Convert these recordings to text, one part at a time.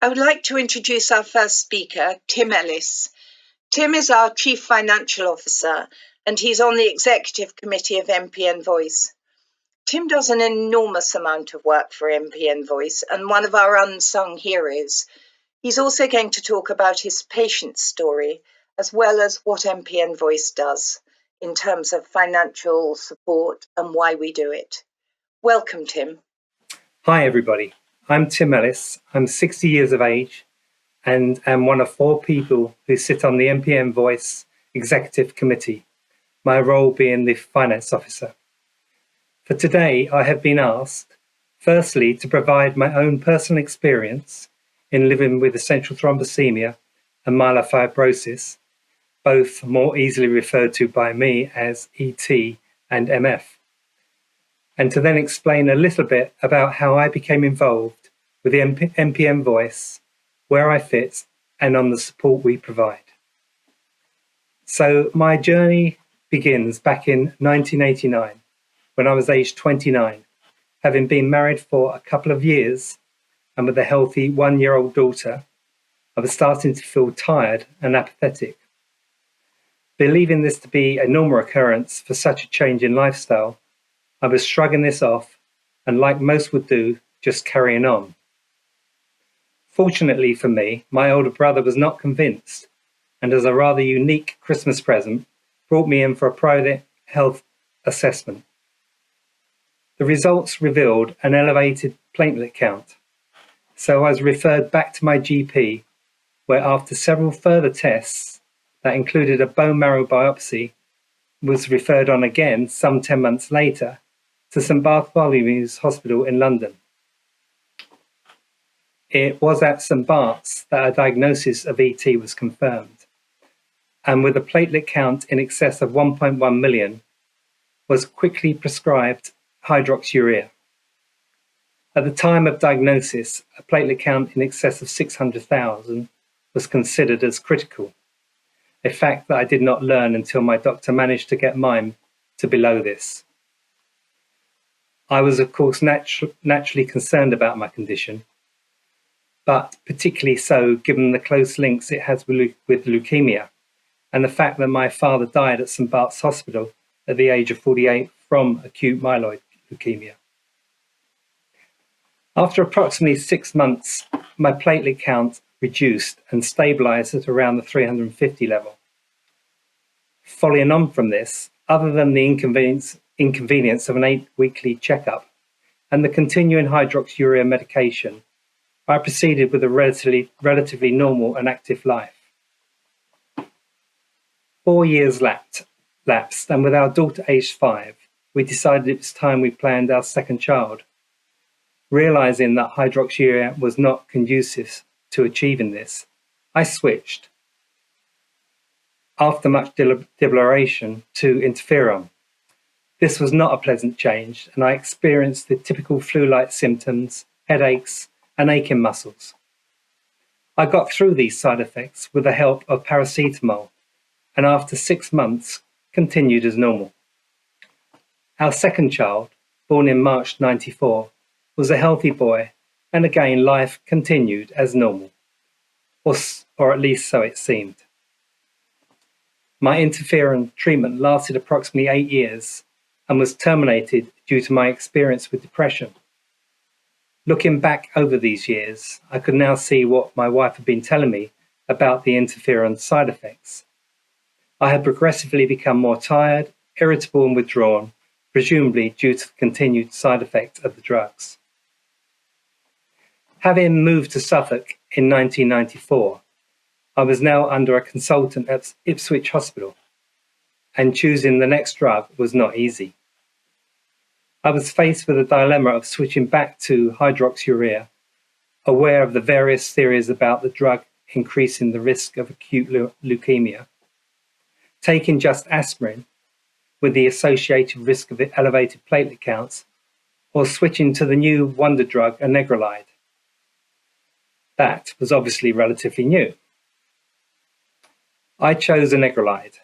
I would like to introduce our first speaker, Tim Ellis. Tim is our Chief Financial Officer, and he's on the Executive Committee of MPN Voice. Tim does an enormous amount of work for MPN Voice and one of our unsung heroes. He's also going to talk about his patient story, as well as what MPN Voice does in terms of financial support and why we do it. Welcome, Tim. Hi, everybody. I'm Tim Ellis. I'm 60 years of age and am one of 4 people who sit on the MPN Voice Executive Committee, my role being the Finance Officer. For today, I have been asked, firstly, to provide my own personal experience in living with essential thrombocythemia and myelofibrosis, both more easily referred to by me as ET and MF, and to then explain a little bit about how I became involved with the MPN Voice, where I fit, and on the support we provide. So my journey begins back in 1989, when I was aged 29, having been married for a couple of years and with a healthy 1-year-old daughter. I was starting to feel tired and apathetic. Believing this to be a normal occurrence for such a change in lifestyle, I was shrugging this off and, like most would do, just carrying on. Fortunately for me, my older brother was not convinced, and as a rather unique Christmas present, brought me in for a private health assessment. The results revealed an elevated platelet count, so I was referred back to my GP, where after several further tests that included a bone marrow biopsy, was referred on again some 10 months later to St Bartholomew's Hospital in London. It was at St Bart's that a diagnosis of ET was confirmed, and with a platelet count in excess of 1.1 million, was quickly prescribed hydroxyurea. At the time of diagnosis, a platelet count in excess of 600,000 was considered as critical, a fact that I did not learn until my doctor managed to get mine to below this. I was, of course, naturally concerned about my condition, but particularly so given the close links it has with leukemia and the fact that my father died at St Bart's Hospital at the age of 48 from acute myeloid leukemia. After approximately 6 months, my platelet count reduced and stabilized at around the 350 level. Following on from this, other than the inconvenience of an 8-weekly checkup and the continuing hydroxyurea medication, I proceeded with a relatively normal and active life. 4 years lapsed, and with our daughter aged 5, we decided it was time we planned our second child. Realizing that hydroxyurea was not conducive to achieving this, I switched, after much deliberation, to interferon. This was not a pleasant change, and I experienced the typical flu-like symptoms, headaches, and aching muscles. I got through these side effects with the help of paracetamol, and after 6 months, continued as normal. Our second child, born in March '94, was a healthy boy, and again life continued as normal, or at least so it seemed. My interferon treatment lasted approximately 8 years and was terminated due to my experience with depression. Looking back over these years, I could now see what my wife had been telling me about the interferon side effects. I had progressively become more tired, irritable and withdrawn, presumably due to the continued side effects of the drugs. Having moved to Suffolk in 1994, I was now under a consultant at Ipswich Hospital, and choosing the next drug was not easy. I was faced with a dilemma of switching back to hydroxyurea, aware of the various theories about the drug increasing the risk of acute leukemia, taking just aspirin with the associated risk of elevated platelet counts, or switching to the new wonder drug anegrolide. That was obviously relatively new. I chose anegrolide,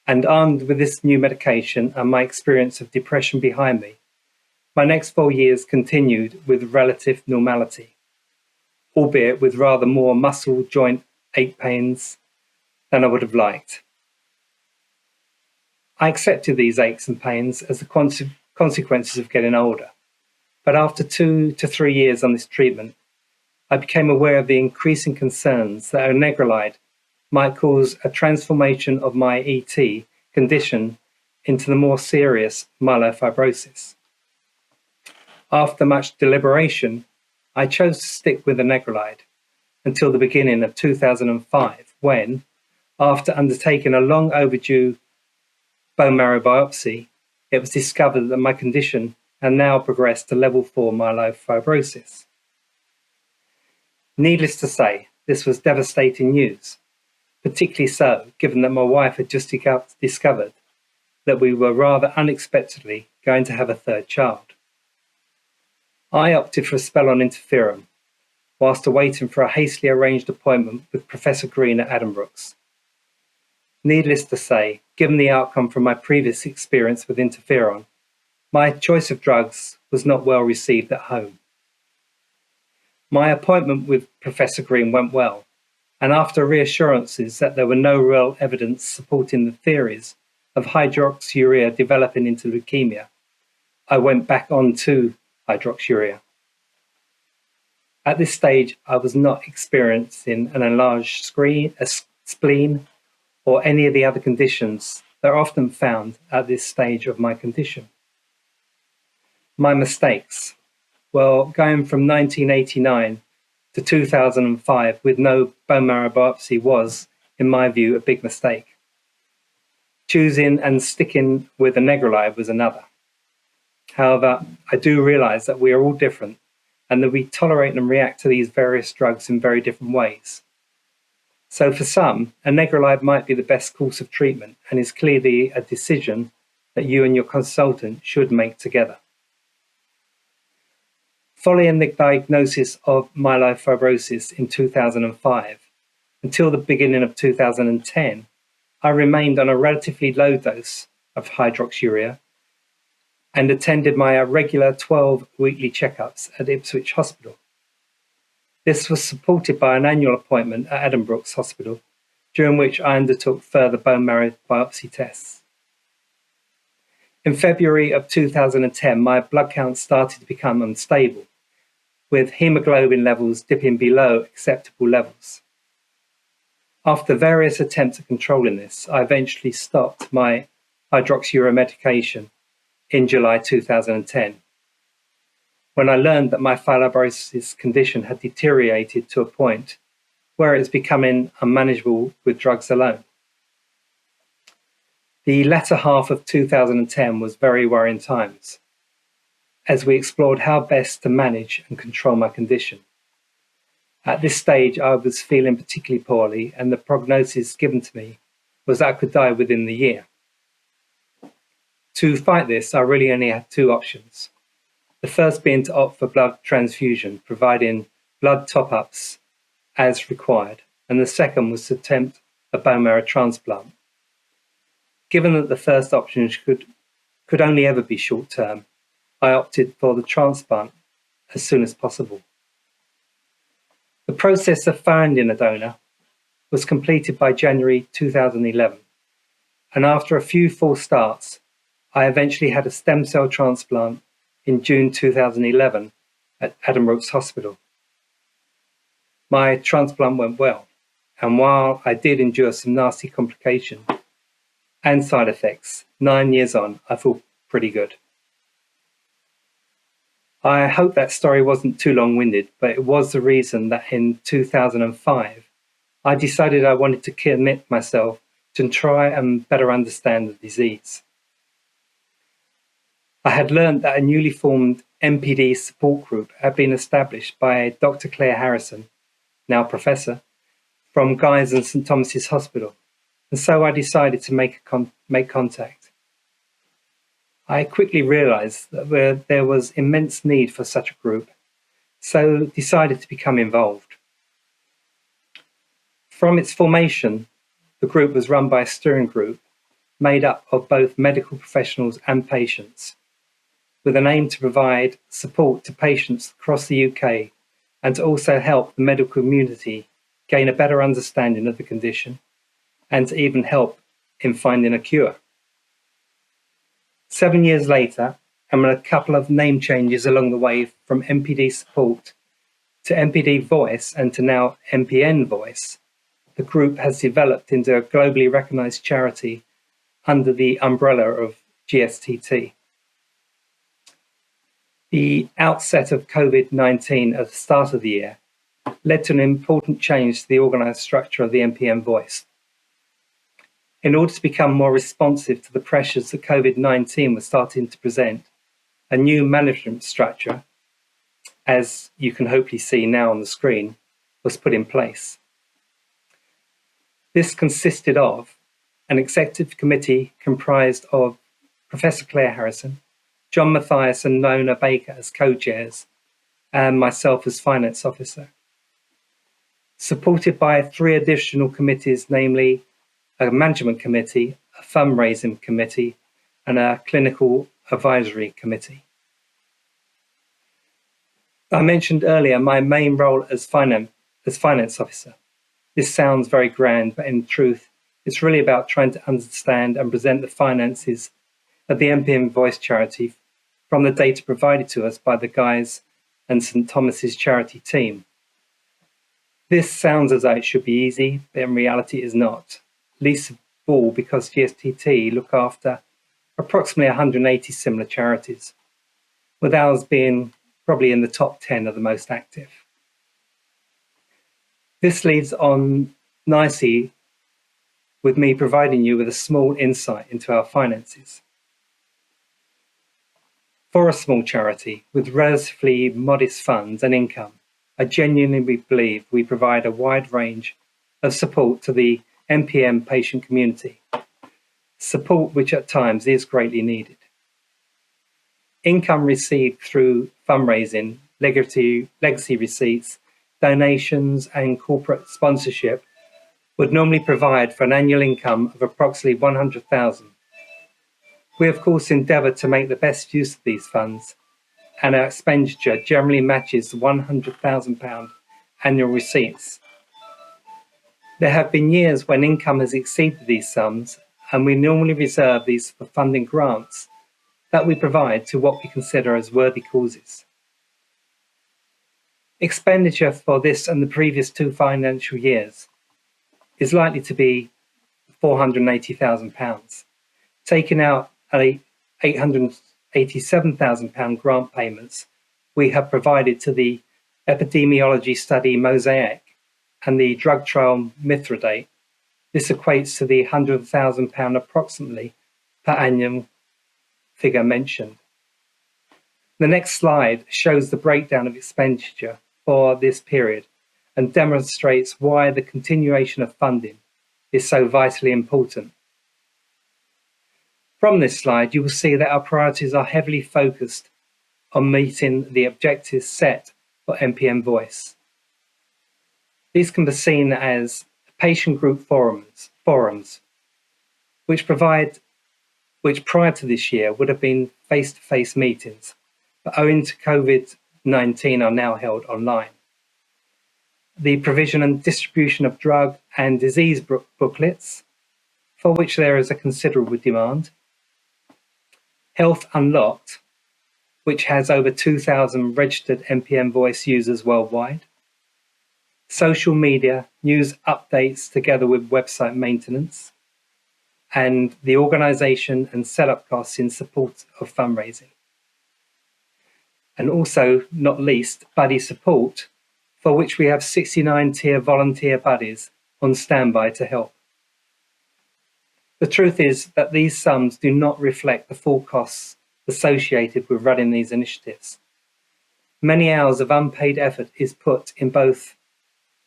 and armed with this new medication and my experience of depression behind me, my next 4 years continued with relative normality, albeit with rather more muscle joint ache pains than I would have liked. I accepted these aches and pains as the consequences of getting older, but after 2 to 3 years on this treatment, I became aware of the increasing concerns that onegrelide might cause a transformation of my ET condition into the more serious myelofibrosis. After much deliberation, I chose to stick with onegrelide until the beginning of 2005, when, after undertaking a long overdue bone marrow biopsy, it was discovered that my condition had now progressed to level 4 myelofibrosis. Needless to say, this was devastating news, particularly so given that my wife had just discovered that we were rather unexpectedly going to have a third child. I opted for a spell on interferon, whilst awaiting for a hastily arranged appointment with Professor Green at Addenbrooke's. Needless to say, given the outcome from my previous experience with interferon, my choice of drugs was not well received at home. My appointment with Professor Green went well, and after reassurances that there were no real evidence supporting the theories of hydroxyurea developing into leukemia, I went back on to hydroxyurea. At this stage, I was not experiencing an enlarged spleen, or any of the other conditions that are often found at this stage of my condition. My mistakes. Well, going from 1989 to 2005 with no bone marrow biopsy was, in my view, a big mistake. Choosing and sticking with onegrelide was another. However, I do realise that we are all different and that we tolerate and react to these various drugs in very different ways. So for some, onegrelide might be the best course of treatment and is clearly a decision that you and your consultant should make together. Following the diagnosis of myelofibrosis in 2005, until the beginning of 2010, I remained on a relatively low dose of hydroxyurea and attended my regular 12 weekly checkups at Ipswich Hospital. This was supported by an annual appointment at Addenbrooke's Hospital, during which I undertook further bone marrow biopsy tests. In February of 2010, my blood count started to become unstable, with hemoglobin levels dipping below acceptable levels. After various attempts at controlling this, I eventually stopped my hydroxyurea medication in July 2010, when I learned that my fibrosis condition had deteriorated to a point where it was becoming unmanageable with drugs alone. The latter half of 2010 was very worrying times, as we explored how best to manage and control my condition. At this stage, I was feeling particularly poorly, and the prognosis given to me was that I could die within the year. To fight this, I really only had two options. The first being to opt for blood transfusion, providing blood top-ups as required, and the second was to attempt a bone marrow transplant. Given that the first option could only ever be short-term, I opted for the transplant as soon as possible. The process of finding a donor was completed by January 2011, and after a few false starts, I eventually had a stem cell transplant in June 2011 at Addenbrooke's Hospital. My transplant went well, and while I did endure some nasty complications and side effects, 9 years on, I feel pretty good. I hope that story wasn't too long-winded, but it was the reason that in 2005, I decided I wanted to commit myself to try and better understand the disease. I had learned that a newly formed Mpd Support Group had been established by Dr. Claire Harrison, now Professor, from Guy's and St Thomas's Hospital, and so I decided to make contact. I quickly realised that there was immense need for such a group, so decided to become involved. From its formation, the group was run by a steering group made up of both medical professionals and patients, with an aim to provide support to patients across the UK and to also help the medical community gain a better understanding of the condition and to even help in finding a cure. 7 years later, and with a couple of name changes along the way from Mpd Support to Mpd Voice and to now MPN Voice, the group has developed into a globally recognised charity under the umbrella of GSTT. The outset of COVID-19 at the start of the year led to an important change to the organised structure of the MPN Voice. In order to become more responsive to the pressures that COVID-19 was starting to present, a new management structure, as you can hopefully see now on the screen, was put in place. This consisted of an executive committee comprised of Professor Claire Harrison, John Mathias and Nona Baker as co-chairs, and myself as finance officer, supported by 3 additional committees, namely a management committee, a fundraising committee, and a clinical advisory committee. I mentioned earlier my main role as finance officer. This sounds very grand, but in truth, it's really about trying to understand and present the finances of the MPN Voice charity from the data provided to us by the Guy's and St Thomas's charity team. This sounds as though it should be easy, but in reality it is not. Least of all because GSTT look after approximately 180 similar charities, with ours being probably in the top 10 of the most active. This leads on nicely with me providing you with a small insight into our finances. For a small charity with relatively modest funds and income, I genuinely believe we provide a wide range of support to the MPN patient community, support which at times is greatly needed. Income received through fundraising, legacy receipts, donations and corporate sponsorship would normally provide for an annual income of approximately 100,000. We of course endeavour to make the best use of these funds, and our expenditure generally matches the £100,000 annual receipts. There have been years when income has exceeded these sums, and we normally reserve these for funding grants that we provide to what we consider as worthy causes. Expenditure for this and the previous 2 financial years is likely to be £480,000. Taking out £887,000 grant payments we have provided to the epidemiology study Mosaic and the drug trial Mithridate, this equates to the £100,000 approximately per annum figure mentioned. The next slide shows the breakdown of expenditure for this period and demonstrates why the continuation of funding is so vitally important. From this slide, you will see that our priorities are heavily focused on meeting the objectives set for MPN Voice. These can be seen as patient group forums, which prior to this year would have been face-to-face meetings, but owing to COVID-19 are now held online. The provision and distribution of drug and disease booklets, for which there is a considerable demand. Health Unlocked, which has over 2,000 registered MPN Voice users worldwide. Social media, news updates together with website maintenance, and the organisation and setup costs in support of fundraising. And also, not least, buddy support, for which we have 69 tier volunteer buddies on standby to help. The truth is that these sums do not reflect the full costs associated with running these initiatives. Many hours of unpaid effort is put in both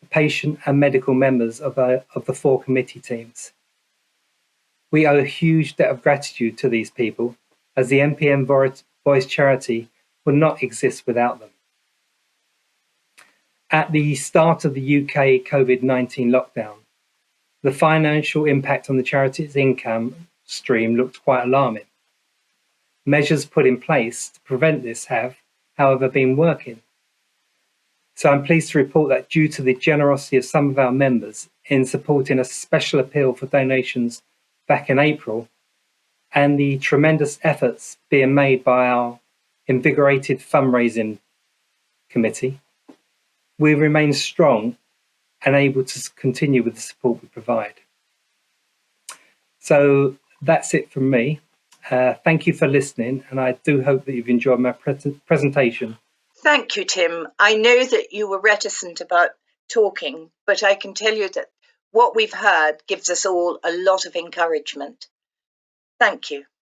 the patient and medical members of the 4 committee teams. We owe a huge debt of gratitude to these people, as the MPN Voice charity would not exist without them. At the start of the UK COVID-19 lockdown, the financial impact on the charity's income stream looked quite alarming. Measures put in place to prevent this have, however, been working. So I'm pleased to report that due to the generosity of some of our members in supporting a special appeal for donations back in April, and the tremendous efforts being made by our invigorated fundraising committee, we remain strong and able to continue with the support we provide. So that's it from me. Thank you for listening, and I do hope that you've enjoyed my presentation. Thank you, Tim. I know that you were reticent about talking, but I can tell you that what we've heard gives us all a lot of encouragement. Thank you.